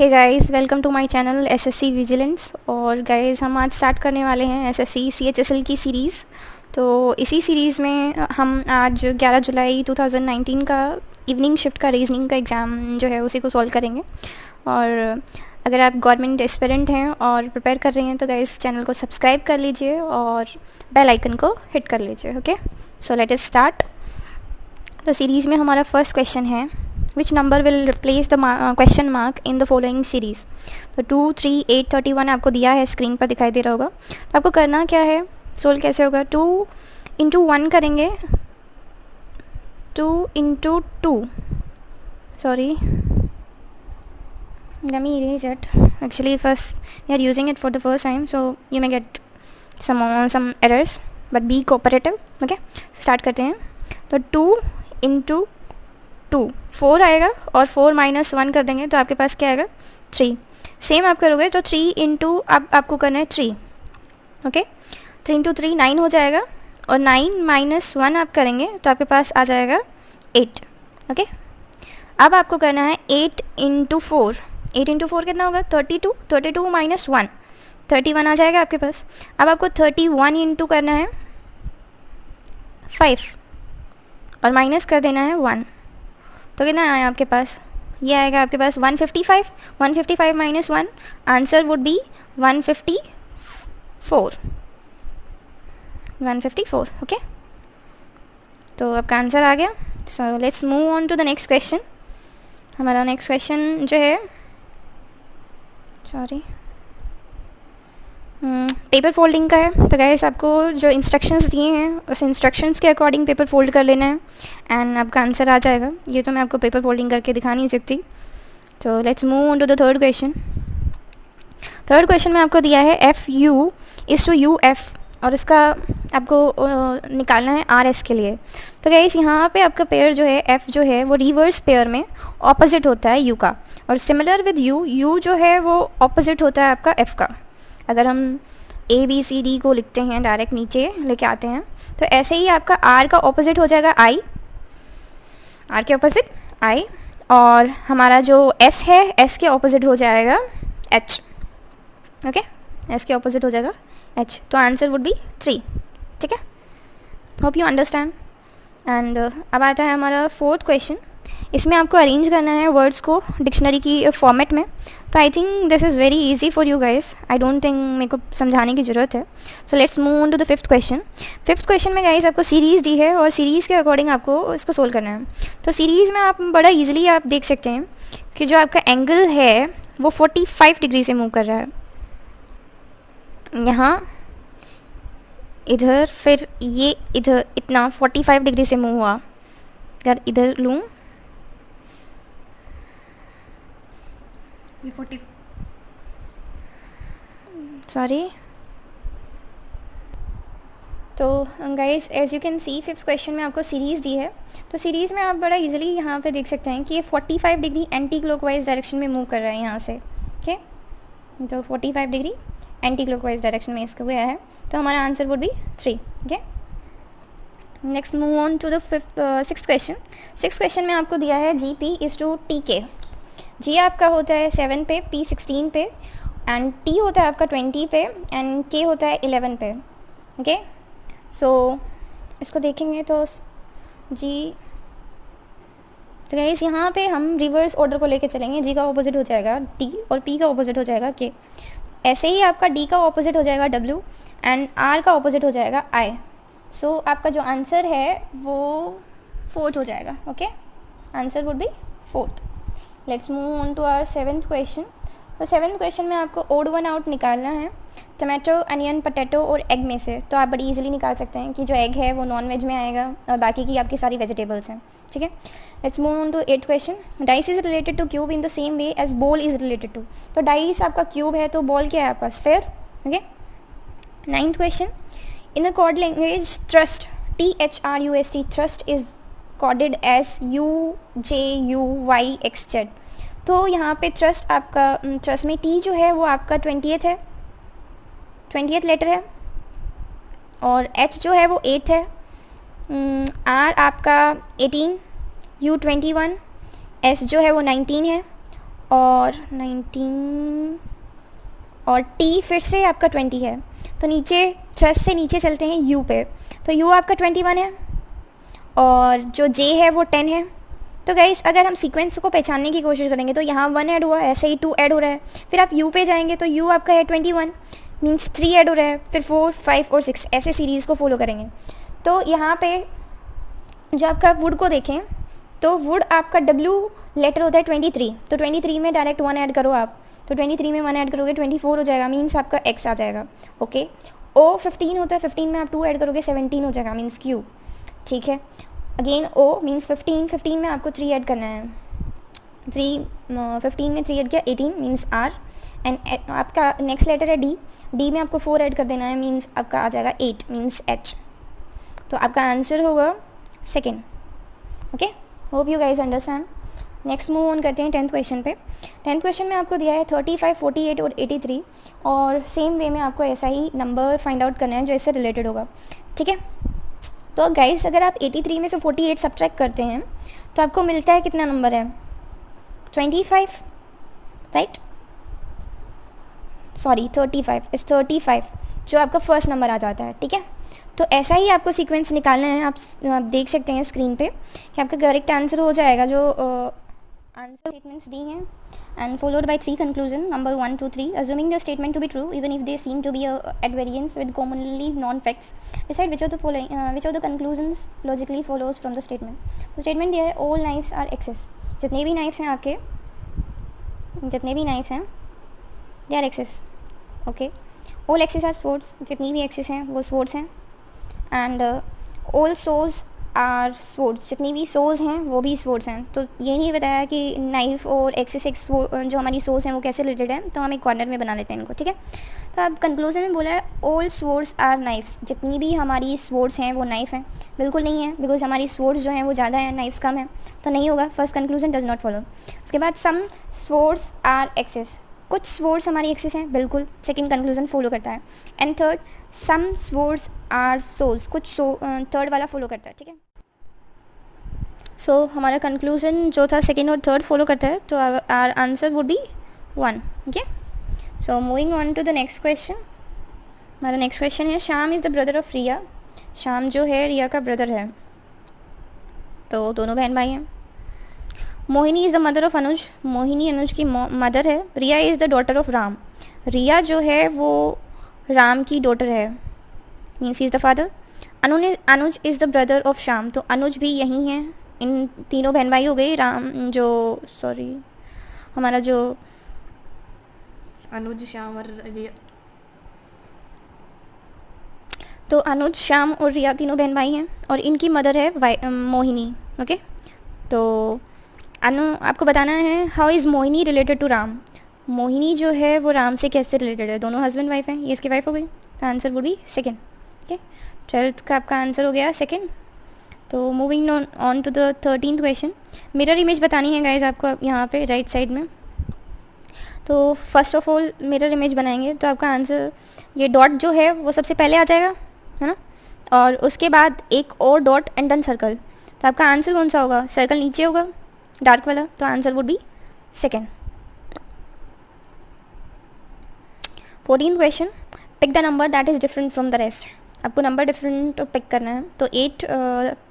Hey guys, welcome to my channel SSC vigilance. और guys हम आज स्टार्ट करने वाले हैं एसएससी सीएचएसएल की सीरीज़। तो इसी सीरीज़ में हम आज 11 जुलाई 2019 का इवनिंग शिफ्ट का रीजनिंग का एग्ज़ाम जो है उसी को सॉल्व करेंगे। और अगर आप गवर्नमेंट एस्पिरेंट हैं और प्रिपेयर कर रहे हैं तो गाइस चैनल को सब्सक्राइब कर लीजिए और बेल आइकन को हिट कर लीजिए। Okay, so let us start. तो सीरीज़ में हमारा फर्स्ट क्वेश्चन है, which number will replace the question mark in the following series. तो 2, 3, 8, 31 आपको दिया है, स्क्रीन पर दिखाई दे रहा होगा। तो आपको करना क्या है, सोल्व कैसे होगा, 2 इंटू 1 करेंगे, 2 into 2, sorry let me erase it, actually first you are using it for the first time so you may get some errors but be cooperative. okay, start करते हैं। तो 2 इंटू 2 4 आएगा और 4 माइनस 1 कर देंगे तो आपके पास क्या आएगा, 3। सेम आप करोगे तो 3 इंटू अब आपको करना है 3। ओके, 3 इंटू 3 9 हो जाएगा और 9 माइनस 1 आप करेंगे तो आपके पास आ जाएगा 8। ओके, अब आपको करना है 8 इंटू 4। 8 इंटू 4 कितना होगा, 32। 32 माइनस 1 31 आ जाएगा आपके पास। अब आपको 31 इंटू करना है 5 और माइनस कर देना है 1। तो कितना आया आपके पास, ये आएगा आपके पास 155। 155 minus 1, answer would be 154। 154। Okay, तो आपका आंसर आ गया। So let's move on to the next question. हमारा नेक्स्ट क्वेश्चन जो है, सॉरी, पेपर फोल्डिंग का है। तो गाइस आपको जो इंस्ट्रक्शंस दिए हैं उस इंस्ट्रक्शंस के अकॉर्डिंग पेपर फोल्ड कर लेना है एंड आपका आंसर आ जाएगा। ये तो मैं आपको पेपर फोल्डिंग करके दिखा नहीं सकती। तो let's move on to the third question. Third question में आपको दिया है F U is to U F और इसका आपको निकालना है आर एस के लिए। तो गाइस यहाँ पे आपका पेयर जो है एफ़ जो है वो रिवर्स पेयर में ऑपोजिट होता है यू का, और सिमिलर विद यू जो है वो ऑपोजिट होता है आपका एफ़ का। अगर हम ए बी सी डी को लिखते हैं डायरेक्ट नीचे लेके आते हैं तो ऐसे ही आपका आर का ऑपोजिट हो जाएगा आई, आर के ऑपोजिट आई, और हमारा जो एस है एस के ऑपोजिट हो जाएगा एच। ओके, एस के ऑपोजिट हो जाएगा एच। तो आंसर वुड बी 3। ठीक है, होप यू अंडरस्टैंड। एंड अब आता है हमारा फोर्थ क्वेश्चन। इसमें आपको अरेंज करना है वर्ड्स को डिक्शनरी की फॉर्मेट में। तो I think this is very easy for you guys, I don't think मेरे को समझाने की ज़रूरत है। So let's move on to the fifth question. Fifth question में गाइस आपको सीरीज़ दी है और सीरीज़ के अकॉर्डिंग आपको इसको सोल्व करना है। तो सीरीज़ में आप बड़ा ईजिली आप देख सकते हैं कि जो आपका एंगल है वो 45 डिग्री से मूव कर रहा है, यहाँ इधर, फिर ये इधर, इतना 45 डिग्री से मूव हुआ। अगर इधर लूँ, ये 40, सॉरी। तो guys as you can see fifth question में आपको सीरीज़ दी है। तो सीरीज़ में आप बड़ा इजीली यहाँ पे देख सकते हैं कि ये 45 डिग्री एंटी क्लॉकवाइज डायरेक्शन में मूव कर रहा है यहाँ से। ओके, तो 45 डिग्री एंटी क्लॉकवाइज डायरेक्शन में इसका गया है, तो हमारा answer would be 3। Okay, next move on to the sixth question. Sixth question में आपको दिया है G P is to T K. G आपका होता है 7 पे, पी 16 पे, एंड टी होता है आपका 20 पे, एंड के होता है 11 पे। ओके, सो इसको देखेंगे तो जी, तो गाइस यहाँ पे हम रिवर्स ऑर्डर को लेके चलेंगे। जी का ऑपोजिट हो जाएगा टी और पी का ऑपोजिट हो जाएगा के। ऐसे ही आपका डी का ऑपोजिट हो जाएगा डब्ल्यू एंड आर का ऑपोजिट हो जाएगा आई। सो आपका जो आंसर है वो 4th हो जाएगा। Okay, answer would be 4th। Let's move on to our seventh question. तो सेवेंथ क्वेश्चन में आपको ओड वन आउट निकालना है, टमाटो, अनियन, पोटैटो और एग में से। तो आप बड़ी इजीली निकाल सकते हैं कि जो एग है वो नॉन वेज में आएगा और बाकी की आपकी सारी वेजिटेबल्स हैं। ठीक है, let's move on to 8th question. Dice is related to cube in the same way as ball is related to. तो डाइस आपका क्यूब है तो बॉल क्या है आपका, sphere. Okay, 9th question. In the code language trust, THRUST, trust is coded as UJUYXZ। तो यहाँ पे ट्रस्ट आपका, ट्रस्ट में टी जो है वो आपका 20th है, 20th लेटर है, और एच जो है वो 8th है, आर आपका 18, U 21, एस जो है वो 19 है, और 19 और टी फिर से आपका 20 है। तो नीचे 10 से नीचे चलते हैं यू पे, तो यू आपका 21 है और जो जे है वो 10 है। तो गाइस अगर हम सीक्वेंस को पहचानने की कोशिश करेंगे तो यहाँ 1 ऐड हुआ, ऐसे ही 2 ऐड हो रहा है, फिर आप यू पे जाएंगे तो यू आपका है 21 मीन्स 3 ऐड हो रहा है, फिर 4, 5 और 6 ऐसे सीरीज़ को फॉलो करेंगे। तो यहाँ पे जो आपका वुड को देखें तो वुड आपका डब्ल्यू लेटर होता है 23, तो 23 में डायरेक्ट 1 ऐड करो आप, तो 23 में 1 ऐड करोगे 24 हो जाएगा, मीन्स आपका एक्स आ जाएगा। ओके, ओ 15 होता है, 15 में आप 2 ऐड करोगे 17 हो जाएगा, मीन्स क्यू। ठीक है, अगेन ओ मीन्स 15, 15 में आपको 3 ऐड करना है, 15 में 3 ऐड किया 18 मीन्स आर, एंड आपका नेक्स्ट लेटर है डी, डी में आपको 4 ऐड कर देना है, मीन्स आपका आ जाएगा 8 मीन्स एच। तो आपका आंसर होगा second. Okay, hope you guys understand. Next move on करते हैं 10th क्वेश्चन पे। 10th क्वेश्चन में आपको दिया है 35, 48 और 83 और सेम वे में आपको ऐसा ही नंबर फाइंड आउट करना है जो इससे रिलेटेड होगा। ठीक है, तो गाइस अगर आप 83 में से 48 सब्ट्रैक्ट करते हैं तो आपको मिलता है कितना नंबर है, 25, राइट, सॉरी 35 इस 35 जो आपका फर्स्ट नंबर आ जाता है। ठीक है, तो ऐसा ही आपको सीक्वेंस निकालना है। आप देख सकते हैं स्क्रीन पे कि आपका करेक्ट आंसर हो जाएगा जो आंसर स्टेटमेंट्स दी हैं and followed by 3 conclusion number 1 to 3 assuming the statement to be true even if they seem to be at variance with commonly known facts, decide which of the following which of the conclusions logically follows from the statement। तो statement दिया है all knives are axes, जितने भी knives हैं आपके, जितने भी knives हैं they are axes। Okay, all axes are swords, जितनी भी axes हैं वो swords हैं, and all saws are swords, जितनी भी सोज हैं वो भी स्वर्ड्स हैं। तो ये नहीं बताया कि नाइफ और एक्सेस एक्स जो हमारी सोज हैं वो कैसे रिलेटेड है, तो हम एक कॉर्नर में बना लेते हैं इनको। ठीक है, तो अब कंक्लूजन में बोला है ऑल स्वर्ड्स आर नाइफ्स, जितनी भी हमारी स्वर्ड्स हैं वो नाइफ हैं। बिल्कुल नहीं है, बिकॉज हमारी स्वर्ड्स जो हैं वो ज़्यादा हैं, नाइफ्स कम है, तो नहीं होगा। First conclusion does not follow. उसके बाद सम स्वर्ड्स आर एक्सेस, कुछ स्वर्ड्स हमारी एक्सेस हैं, बिल्कुल सेकेंड कंक्लूजन फॉलो करता है। And third some swords are saws, कुछ थर्ड वाला फॉलो करता है। ठीक है, सो हमारा कंक्लूजन जो था सेकेंड और थर्ड फॉलो करता है, तो our answer would be 1। Okay, so moving on to the next question. हमारा नेक्स्ट क्वेश्चन है Shyam is the brother of Riya, Shyam जो है रिया का ब्रदर है, तो दोनों बहन भाई हैं। Mohini is the mother of Anuj, Mohini Anuj की मदर है। Riya is the daughter of Ram, Riya जो है वो राम की डॉटर है, means he is the father. Anuj is the brother of Shyam, तो अनुज भी यही हैं, इन तीनों बहन भाई हो गई। राम जो सॉरी हमारा जो अनुज श्याम और रिया, तो अनुज श्याम और रिया तीनों बहन भाई हैं और इनकी मदर है मोहिनी। ओके, तो आपको बताना है how is Mohini related to Ram, Mohini जो है वो राम से कैसे रिलेटेड है। दोनों हस्बैंड वाइफ हैं, ये इसकी वाइफ हो गई, तो answer would be second. Okay, 12th का आपका आंसर हो गया सेकेंड। तो moving on to the 13th question. Mirror image बतानी है गाइज आपको यहाँ पे राइट साइड में। तो first of all mirror image बनाएंगे तो आपका आंसर ये डॉट जो है वो सबसे पहले आ जाएगा, है ना, और उसके बाद एक और डॉट एंड देन सर्कल। तो आपका आंसर कौन सा होगा, सर्कल नीचे होगा डार्क वाला, तो answer would be second. 14th question, pick the number that is different from the rest, आपको नंबर डिफरेंट पिक करना है। तो 8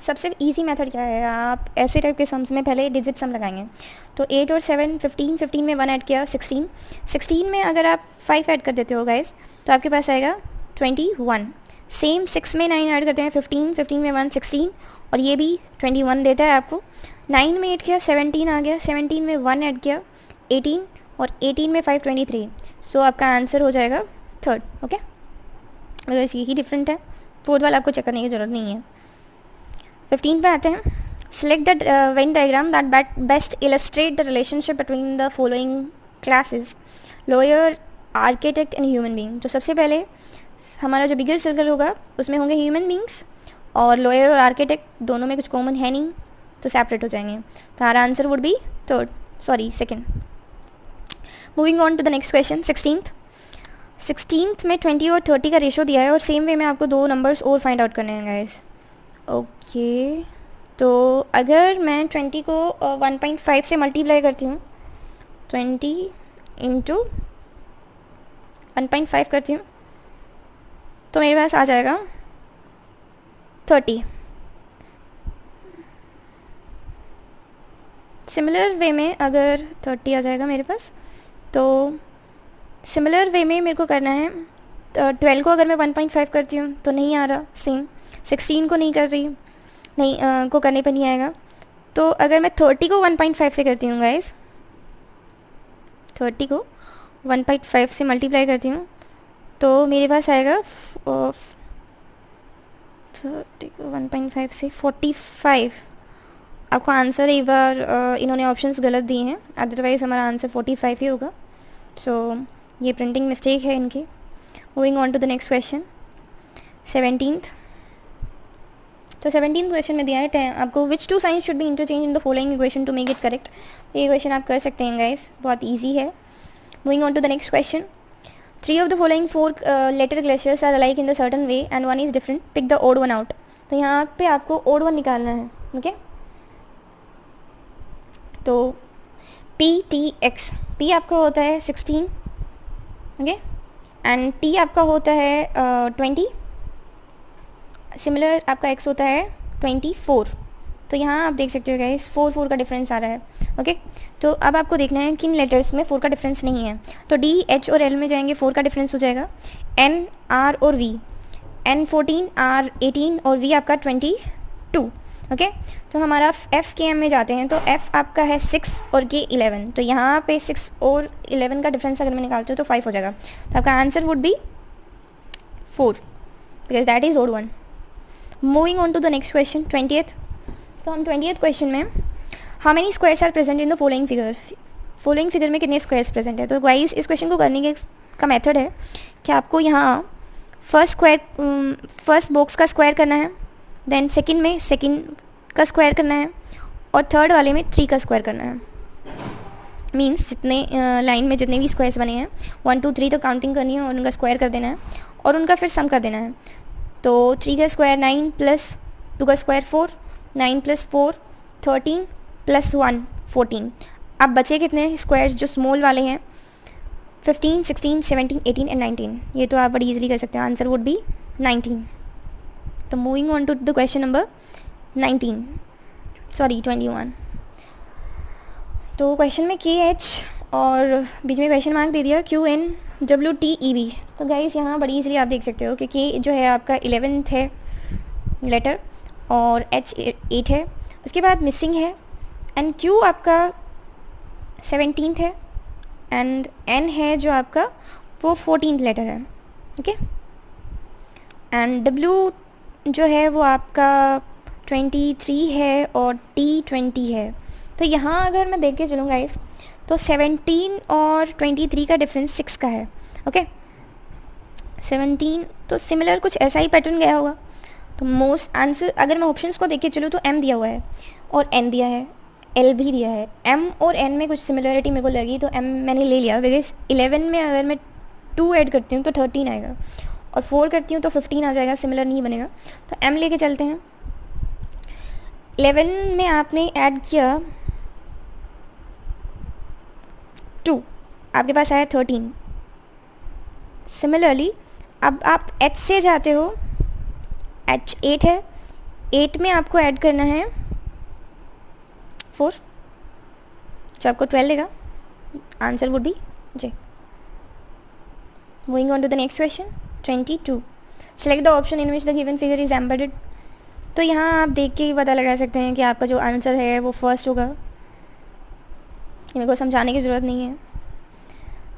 सबसे इजी मेथड क्या है, आप ऐसे टाइप के सम्स में पहले डिजिट सम लगाएंगे। तो 8 और 7 15, 15 में 1 ऐड किया 16, 16 में अगर आप 5 ऐड कर देते हो गाइस तो आपके पास आएगा 21। सेम 6 में 9 ऐड करते हैं 15, 15 में 1 16 और ये भी 21 देता है आपको। 9 में 8 किया 17 आ गया, 17 में 1 ऐड किया 18 और 18 में 5 23। सो आपका आंसर हो जाएगा थर्ड। ओके, अगर यही डिफरेंट है, फोर्थ वाला आपको चेक करने की ज़रूरत नहीं है। 15 पे आते हैं। Select the Venn diagram that best illustrate the relationship between the following classes, lawyer, architect and human being. तो सबसे पहले हमारा जो बिगर सर्कल होगा उसमें होंगे ह्यूमन बींग्स और लॉयर और आर्किटेक्ट दोनों में कुछ कॉमन है नहीं, तो सेपरेट हो जाएंगे। तो हमारा answer would be second. Moving on to the next question 16th में 20 और 30 का रेशो दिया है और सेम वे में आपको 2 नंबर्स और फाइंड आउट करने हैं गाइस। ओके, तो अगर मैं 20 को 1.5 से मल्टीप्लाई करती हूँ 20 इंटू 1.5 करती हूँ तो मेरे पास आ जाएगा 30। सिमिलर वे में अगर 30 आ जाएगा मेरे पास, तो सिमिलर वे में मेरे को करना है 12 को अगर मैं 1.5 करती हूँ तो नहीं आ रहा सेम, 16 को नहीं कर रही, नहीं को करने पे नहीं आएगा। तो अगर मैं 30 को 1.5 से करती हूँ गाइस, 30 को 1.5 से मल्टीप्लाई करती हूँ तो मेरे पास आएगा 30 को 1.5 से 45। आपको आंसर एक बार इन्होंने ऑप्शंस गलत दिए हैं, अदरवाइज़ हमारा आंसर 45 ही होगा। सो ये प्रिंटिंग मिस्टेक है इनकी। Moving on to the next question 17th। तो 17th क्वेश्चन में दिया है आपको which two signs should be interchange in the following equation to make it correct. ये क्वेश्चन आप कर सकते हैं गाइस, बहुत ईजी है। Moving on to the next question 3 of the following 4 letter glaciers are alike in the certain way and one is different, pick the odd one out। तो यहाँ पे आपको odd one निकालना है, ओके। तो PTX, P आपका होता है 16, ओके, एंड T आपका होता है 20, सिमिलर आपका X होता है 24। तो यहाँ आप देख सकते हो गाइस 4 का डिफरेंस आ रहा है, ओके। तो अब आपको देखना है किन लेटर्स में 4 का डिफरेंस नहीं है। तो D, H और L में जाएंगे 4 का डिफरेंस हो जाएगा। N, R और V, N 14, R 18 और V आपका 22, ओके। तो हमारा F के M में जाते हैं तो F आपका है 6 और K 11। तो यहाँ पे 6 और 11 का डिफरेंस अगर मैं निकालती हूँ तो 5 हो जाएगा। तो आपका answer would be 4 because that is odd one. Moving on to the next question 20th। तो हम 20th क्वेश्चन में how many squares are present in the following figure, following figure में कितने स्क्वायर्स प्रेजेंट है। तो गाइस इस question को करने का मेथड है कि आपको यहाँ फर्स्ट बॉक्स का स्क्वायर करना है, देन सेकंड में सेकंड का स्क्वायर करना है और थर्ड वाले में 3 का स्क्वायर करना है। मीन्स जितने लाइन में जितने भी स्क्वायर्स बने हैं 1 2 3 तक काउंटिंग करनी है और उनका स्क्वायर कर देना है और उनका फिर सम कर देना है। तो 3 का स्क्वायर 9 प्लस 2 का स्क्वायर 4, 9 प्लस 4 13 प्लस 1 14। अब बचे कितने स्क्वायर्स जो स्मॉल वाले हैं 15 16 17 18 एंड 19। ये तो आप बड़ी इजीली कर सकते हैं, आंसर वुड बी 19। तो moving on to the question number 21। तो क्वेश्चन में KH और बीच में क्वेश्चन मार्क दे दिया QNWTEV। तो गाइस यहाँ बड़ी इजीली आप देख सकते हो कि K जो है आपका 11th है लेटर और H 8 है, उसके बाद मिसिंग है, एंड Q आपका 17th है एंड N है जो आपका वो 14th लेटर है, ओके। एंड W जो है वो आपका 23 है और T 20 है। तो यहाँ अगर मैं देख के चलूँ गाइस तो 17 और 23 का डिफरेंस 6 का है, ओके। 17 तो सिमिलर कुछ ऐसा ही पैटर्न गया होगा। तो मोस्ट आंसर अगर मैं ऑप्शंस को देख के चलूँ तो M दिया हुआ है और N दिया है, L भी दिया है। M और N में कुछ सिमिलरिटी मेरे को लगी तो M मैंने ले लिया बिकॉज 11 में अगर मैं 2 ऐड करती हूँ तो 13 आएगा और 4 करती हूँ तो 15 आ जाएगा, सिमिलर नहीं बनेगा। तो M लेके चलते हैं। 11 में आपने ऐड किया 2, आपके पास आया 13। सिमिलरली अब आप H से जाते हो, H 8 है, 8 में आपको ऐड करना है 4 जो आपको 12 देगा, answer would be J। Moving on to the next question 22। Select the option in which the given figure is embedded. तो यहाँ आप देख के ही पता लगा सकते हैं कि आपका जो आंसर है वो फर्स्ट होगा, मेरे को समझाने की ज़रूरत नहीं है।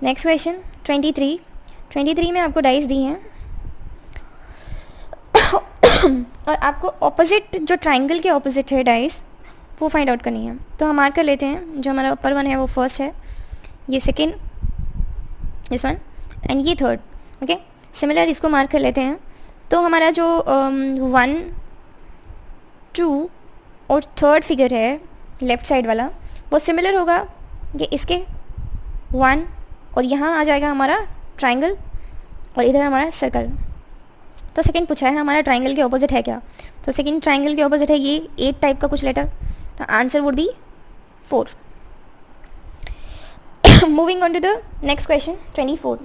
नेक्स्ट क्वेश्चन 23 में आपको डाइस दी हैं और आपको ऑपोजिट जो ट्राइंगल के ऑपोजिट है डाइस वो फाइंड आउट करनी है। तो हम मार्क कर लेते हैं, जो हमारा अपर वन है वो फर्स्ट है, ये सेकेंड, दिस वन एंड ये थर्ड, ओके। सिमिलर इसको मार्क कर लेते हैं। तो हमारा जो 1 2 और थर्ड फिगर है लेफ़्ट साइड वाला वो सिमिलर होगा ये इसके 1 और यहाँ आ जाएगा हमारा ट्राइंगल और इधर हमारा सर्कल। तो सेकंड पूछा है हमारा ट्राइंगल के ऑपोजिट है क्या, तो सेकंड ट्राइंगल के ऑपोजिट है ये 8 टाइप का कुछ लेटर, तो answer would be 4। Moving on to the next question, 24.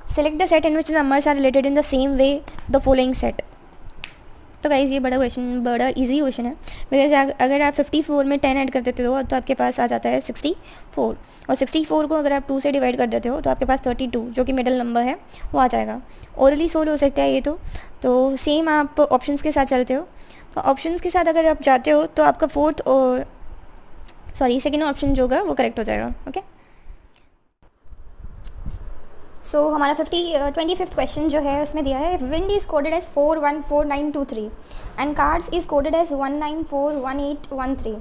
Select the set in which the numbers are related in the same way the following set. तो गाइज़ ये बड़ा question, बड़ा इजी क्वेश्चन है, because अगर आप 54 में 10 add कर देते हो तो आपके पास आ जाता है 64, और 64 को अगर आप 2 से डिवाइड कर देते हो तो आपके पास 32 जो कि मिडल नंबर है वो आ जाएगा. ओरली सोल्व हो सकता है ये. तो सेम आप ऑप्शंस के साथ चलते हो. तो ऑप्शंस के साथ अगर आप जाते हो तो आपका सेकेंड ऑप्शन जो होगा वो करेक्ट हो जाएगा. ओके, सो हमारा 25th क्वेश्चन जो है उसमें दिया है wind is coded as 414923 and cards is coded as 1941813.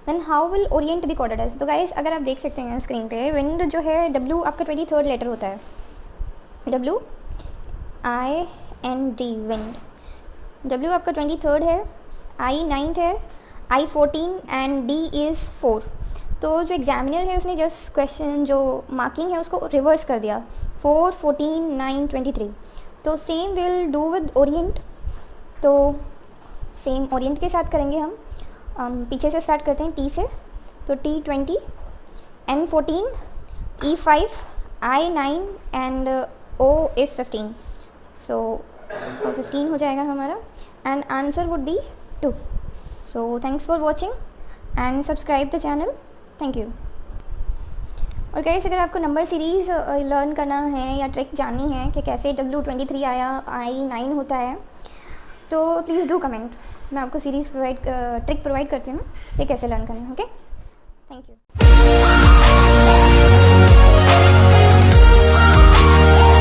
Then how will orient be coded as. तो गाइस अगर आप देख सकते हैं स्क्रीन पे, विंड जो है W आपका 23rd लेटर होता है, WIND विंड. W आपका 23rd है, I 9th है, I 14 एंड D इज़ 4. तो जो एग्जामिनर है उसने जस्ट क्वेश्चन जो मार्किंग है उसको रिवर्स कर दिया, 4, 14, 9, 23. तो same will do with Orient. तो सेम ओरिएंट के साथ करेंगे हम. पीछे से स्टार्ट करते हैं T से. तो T 20, N 14, E 5, I 9 and O is 15. सो 15 हो जाएगा हमारा and answer would B 2. So thanks for watching and subscribe the channel. Thank you. और गाइस अगर आपको नंबर सीरीज़ लर्न करना है या ट्रिक जाननी है कि कैसे W23 आया, I 9 होता है, तो प्लीज़ डू कमेंट. मैं आपको सीरीज़ ट्रिक प्रोवाइड करती हूँ ये कैसे लर्न करना है. Okay, thank you.